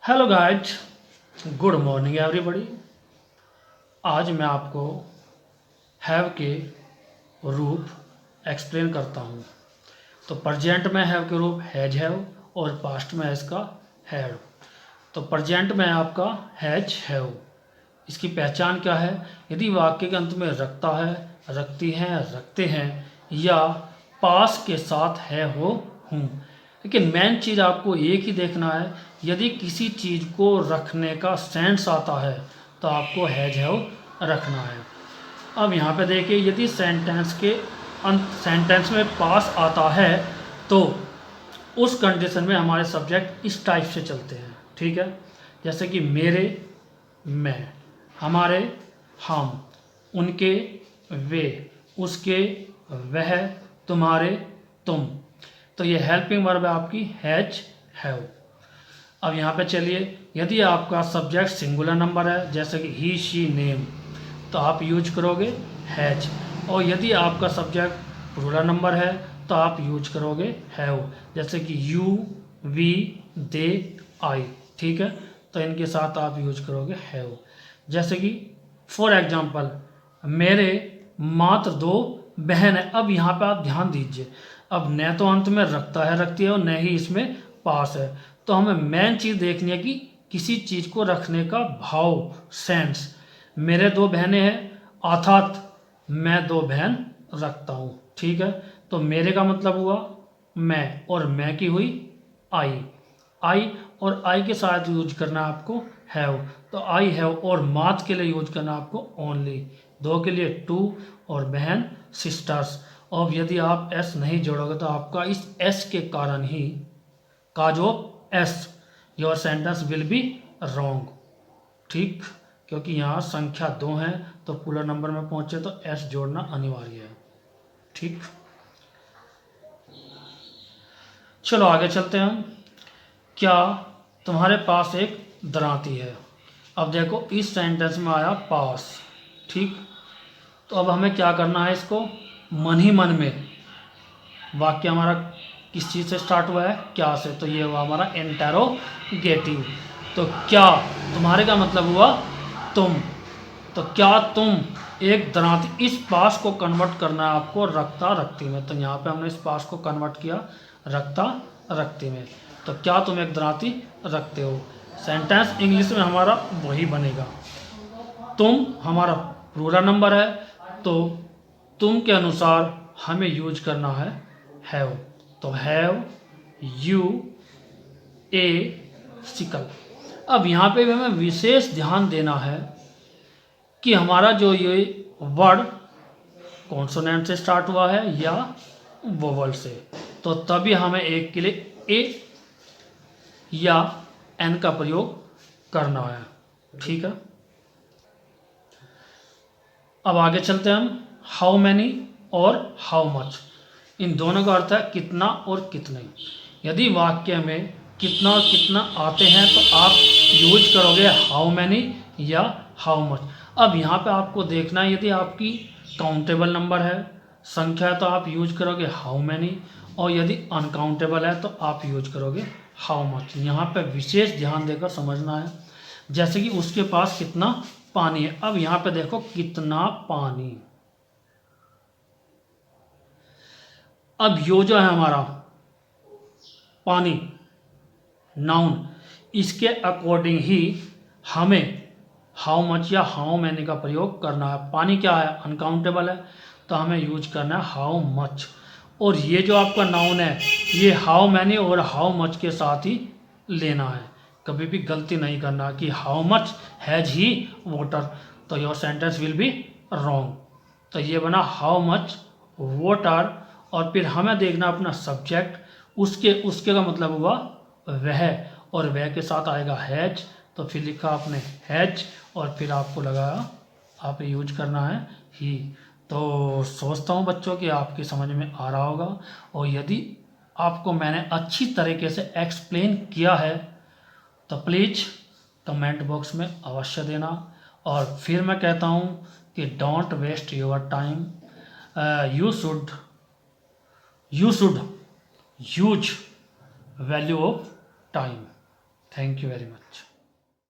Hello guys, good morning everybody. आज मैं आपको हैव के रूप एक्सप्लेन करता हूँ। तो प्रेजेंट में हैव के रूप हैज हैव और पास्ट में है इसका हैड। तो प्रेजेंट में आपका हैज हैव, इसकी पहचान क्या है? यदि वाक्य के अंत में रखता है, रखती हैं, रखते हैं या पास के साथ है हो हूँ। लेकिन मेन चीज़ आपको एक ही देखना है, यदि किसी चीज़ को रखने का सेंस आता है तो आपको हैज हैव रखना है। अब यहाँ पे देखिए, यदि सेंटेंस में पास आता है तो उस कंडीशन में हमारे सब्जेक्ट इस टाइप से चलते हैं, ठीक है। जैसे कि मेरे, मैं, हमारे, हम, उनके, वे, उसके, वह, तुम्हारे, तुम। तो ये हेल्पिंग वर्ब है आपकी हैज हैव। अब यहाँ पे चलिए, यदि आपका सब्जेक्ट सिंगुलर नंबर है जैसे कि ही शी नेम, तो आप यूज करोगे हैज। और यदि आपका सब्जेक्ट प्लूरल नंबर है तो आप यूज करोगे हैव, जैसे कि यू, वी, दे, आई, ठीक है। तो इनके साथ आप यूज करोगे हैव। जैसे कि फॉर एग्जाम्पल, मेरे मात्र 2 बहन है। अब यहाँ पे आप ध्यान दीजिए, अब न तो अंत में रखता है, रखती है, और न ही इसमें पास है। तो हमें मेन चीज़ देखनी है कि किसी चीज़ को रखने का भाव, सेंस। मेरे 2 बहनें हैं अर्थात मैं 2 बहन रखता हूँ, ठीक है। तो मेरे का मतलब हुआ मैं, और मैं की हुई आई। आई और आई के साथ यूज करना आपको हैव। तो आई हैव, और मात के लिए यूज करना आपको ओनली। 2 के लिए 2, और बहन सिस्टर्स। और यदि आप एस नहीं जोड़ोगे तो आपका इस एस के कारण ही का जो S, your sentence will be wrong, ठीक। क्योंकि यहाँ संख्या 2 है तो पूरा नंबर में पहुंचे तो एस जोड़ना अनिवार्य है, ठीक। चलो आगे चलते हैं हम। क्या तुम्हारे पास एक दरांती है? अब देखो, इस सेंटेंस में आया पास, ठीक। तो अब हमें क्या करना है, इसको मन ही मन में, वाक्य हमारा किस चीज़ से स्टार्ट हुआ है? क्या से। तो ये हुआ हमारा इंटेरोगेटिव। तो क्या तुम्हारे का मतलब हुआ तुम। तो क्या तुम एक दरांती, इस पास को कन्वर्ट करना है आपको रखता रखती में। तो यहाँ पे हमने इस पास को कन्वर्ट किया रखता रखती में। तो क्या तुम एक दरांती रखते हो? सेंटेंस इंग्लिश में हमारा वही बनेगा। तुम हमारा प्लूरल नंबर है तो तुम के अनुसार हमें यूज करना है हैव। तो हैव यू ए सिकल। अब यहाँ पे भी हमें विशेष ध्यान देना है कि हमारा जो ये वर्ड कॉन्सोनेंट से स्टार्ट हुआ है या वोवल से। तो तभी हमें एक के लिए ए या एन का प्रयोग करना है, ठीक है। अब आगे चलते हैं हम। हाउ मैनी और हाउ मच, इन दोनों का अर्थ है कितना और कितने। यदि वाक्य में कितना और कितना आते हैं तो आप यूज करोगे हाउ मैनी या हाउ मच। अब यहाँ पे आपको देखना है, यदि आपकी काउंटेबल नंबर है, संख्या है, तो आप यूज करोगे हाउ मैनी, और यदि अनकाउंटेबल है तो आप यूज करोगे हाउ मच। यहाँ पे विशेष ध्यान देकर समझना है। जैसे कि उसके पास कितना पानी है। अब यहाँ पे देखो कितना पानी। अब यो जो है हमारा पानी नाउन, इसके अकॉर्डिंग ही हमें हाउ मच या हाउ मैनी का प्रयोग करना है। पानी क्या है? अनकाउंटेबल है, तो हमें यूज करना है हाउ मच। और ये जो आपका नाउन है, ये हाउ मैनी और हाउ मच के साथ ही लेना है। कभी भी गलती नहीं करना कि how much has he water, तो your sentence will be wrong. तो ये बना हाउ मच वाटर, और फिर हमें देखना अपना सब्जेक्ट, उसके उसके का मतलब हुआ वह, और वह के साथ आएगा हैज। तो फिर लिखा आपने हैज, और फिर आपको लगाया आप यूज करना है ही। तो सोचता हूँ बच्चों कि आपकी समझ में आ रहा होगा, और यदि आपको मैंने अच्छी तरीके से एक्सप्लेन किया है तो प्लीज़ कमेंट बॉक्स में अवश्य देना। और फिर मैं कहता हूँ कि don't waste your time, you should use value of time. Thank you very much.